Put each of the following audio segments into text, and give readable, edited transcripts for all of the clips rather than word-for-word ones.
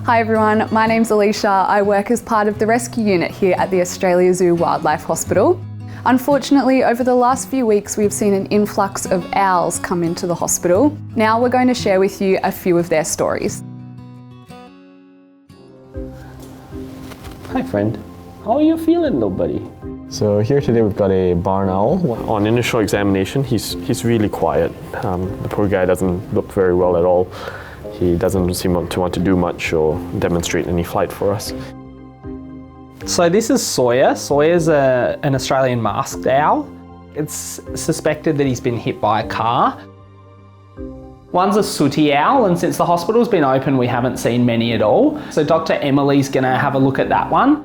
Hi everyone, my name's Alicia. I work as part of the rescue unit here at the Australia Zoo Wildlife Hospital. Unfortunately, over the last few weeks, we've seen an influx of owls come into the hospital. Now we're going to share with you a few of their stories. Hi friend, how are you feeling, little buddy? So here today we've got a barn owl. On initial examination, he's really quiet. The poor guy doesn't look very well at all. He doesn't seem to want to do much or demonstrate any flight for us. So this is Sawyer. Sawyer's an Australian masked owl. It's suspected that he's been hit by a car. One's a sooty owl, and since the hospital's been open, we haven't seen many at all. So Dr. Emily's gonna have a look at that one.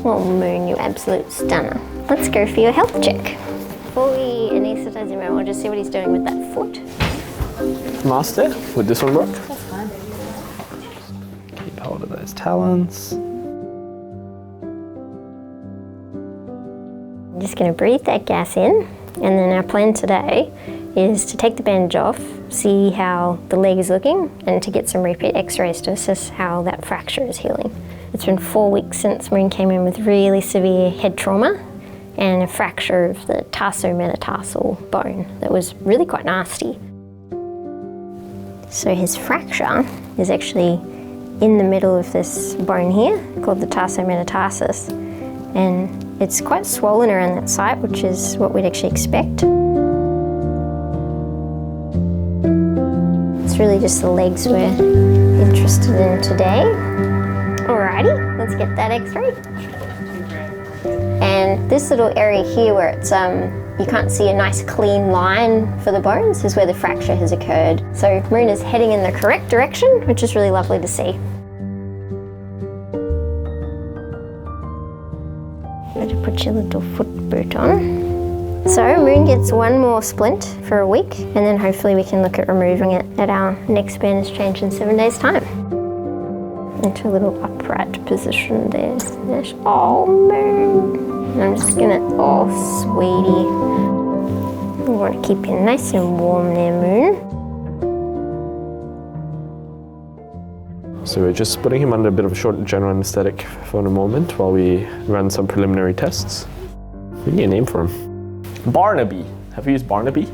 Well, Moon, you absolute stunner. Let's go for your health check. Before we anaesthetize him, we'll just see what he's doing with that foot. Master, would this one work? That's fine. Keep hold of those talons. I'm just going to breathe that gas in, and then our plan today is to take the bandage off, see how the leg is looking, and to get some repeat x-rays to assess how that fracture is healing. It's been 4 weeks since Moon came in with really severe head trauma and a fracture of the tarsometatarsal bone that was really quite nasty. So his fracture is actually in the middle of this bone here called the tarsometatarsus, and it's quite swollen around that site, which is what we'd actually expect. It's really just the legs we're interested in today. Alrighty, let's get that x-ray. And this little area here where it's you can't see a nice clean line for the bones is where the fracture has occurred. So Maroon is heading in the correct direction, which is really lovely to see. Got to put your little foot boot on. So Moon gets one more splint for a week, and then hopefully we can look at removing it at our next bandage change in 7 days' time. Into a little upright position there. Oh, Moon. And I'm just gonna, oh, sweetie. We want to keep you nice and warm there, Moon. So we're just putting him under a bit of a short general anesthetic for a moment while we run some preliminary tests. We need a name for him. Barnaby. Have you used Barnaby?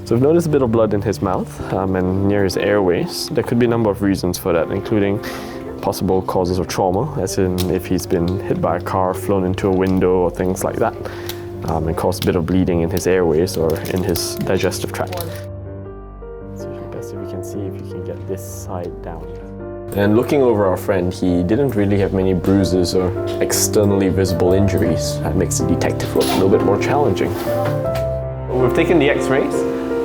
So we've noticed a bit of blood in his mouth and near his airways. There could be a number of reasons for that, including possible causes of trauma, as in if he's been hit by a car, flown into a window or things like that, and caused a bit of bleeding in his airways or in his digestive tract. So best if we can see if you can get this side down. And looking over our friend, he didn't really have many bruises or externally visible injuries. That makes the detective work a little bit more challenging. We've taken the x-rays,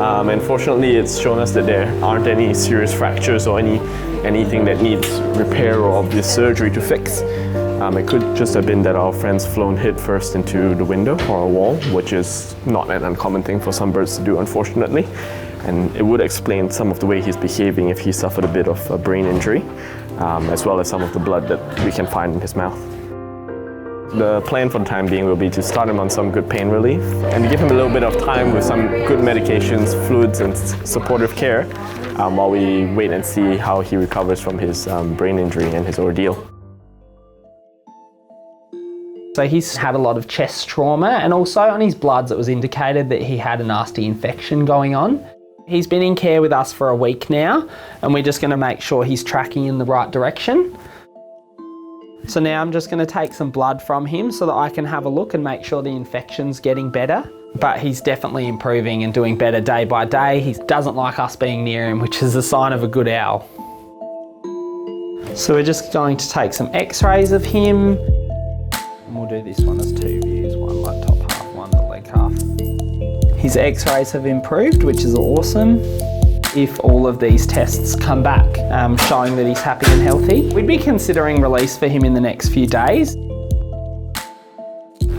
and fortunately it's shown us that there aren't any serious fractures or anything that needs repair or obvious surgery to fix. It could just have been that our friend's flown head first into the window or a wall, which is not an uncommon thing for some birds to do, unfortunately. And it would explain some of the way he's behaving if he suffered a bit of a brain injury, as well as some of the blood that we can find in his mouth. The plan for the time being will be to start him on some good pain relief and to give him a little bit of time with some good medications, fluids and supportive care while we wait and see how he recovers from his brain injury and his ordeal. So he's had a lot of chest trauma, and also on his bloods it was indicated that he had a nasty infection going on. He's been in care with us for a week now, and we're just going to make sure he's tracking in the right direction. So now I'm just going to take some blood from him so that I can have a look and make sure the infection's getting better. But he's definitely improving and doing better day by day. He doesn't like us being near him, which is a sign of a good owl. So we're just going to take some x-rays of him. And we'll do this one as 2 views, one like top half, one the leg half. His x-rays have improved, which is awesome. If all of these tests come back showing that he's happy and healthy, we'd be considering release for him in the next few days.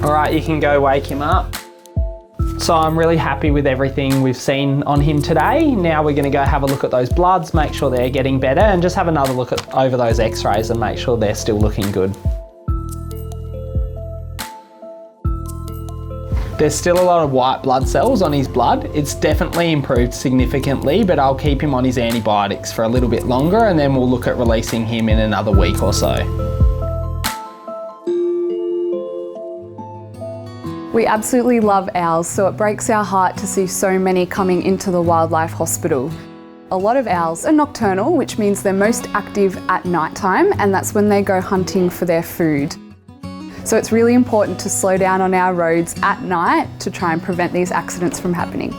All right, you can go wake him up. So I'm really happy with everything we've seen on him today. Now we're gonna go have a look at those bloods, make sure they're getting better, and just have another look over those x-rays and make sure they're still looking good. There's still a lot of white blood cells on his blood. It's definitely improved significantly, but I'll keep him on his antibiotics for a little bit longer and then we'll look at releasing him in another week or so. We absolutely love owls, so it breaks our heart to see so many coming into the wildlife hospital. A lot of owls are nocturnal, which means they're most active at night time, and that's when they go hunting for their food. So it's really important to slow down on our roads at night to try and prevent these accidents from happening.